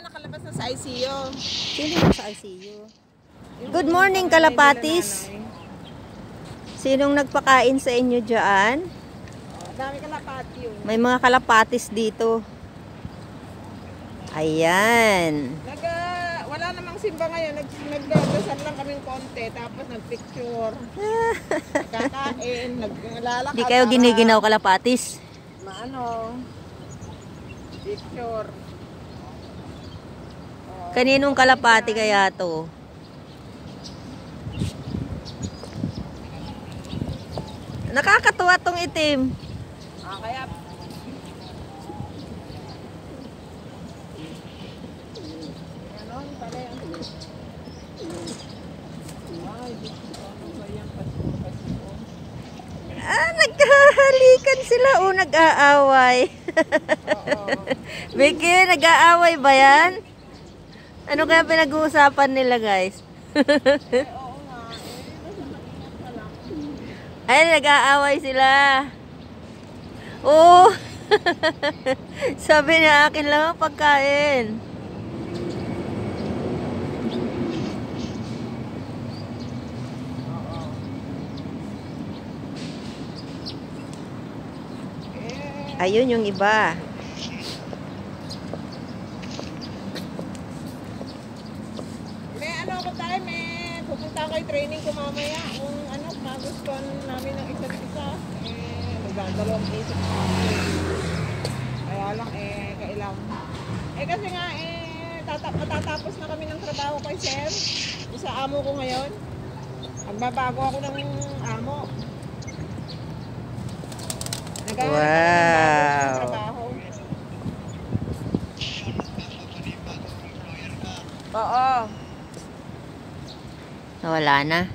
nakalabas na sa ICU. Sino na sa ICU? Good morning, kalapatis. Sinong nagpakain sa inyo dyan? Dami kalapati yun. May mga kalapatis dito. Ayan. Wala namang simba ngayon. Nagdadasal lang kaming konti. Tapos nagpicture. Kakain. Naglalakad. Di kayo giniginaw kalapatis? Maano. Picture. Kaninong kalapati kaya to? Nakakatuwa tong itim. Kaya ganon pala yan. Nagkahalikan sila o nag-aaway. Vicky, nag-aaway ba yan? Ano kaya pinag-uusapan nila, guys? Oo nga. Ay, nag-aaway sila. Oo. Sabi niya, akin lang ang pagkain. Ayun yung iba. May ano ko tayo, pupunta ko yung training ko mamaya. Kung ano, magustuhan namin ng isa't isa. Magdadalawang isip sa akin. Kaya lang, kailang. Kasi nga, matatapos na kami ng trabaho kay Sir. Sa amo ko ngayon. Magbabago ako ng amo. Wow. Oo. Wala na.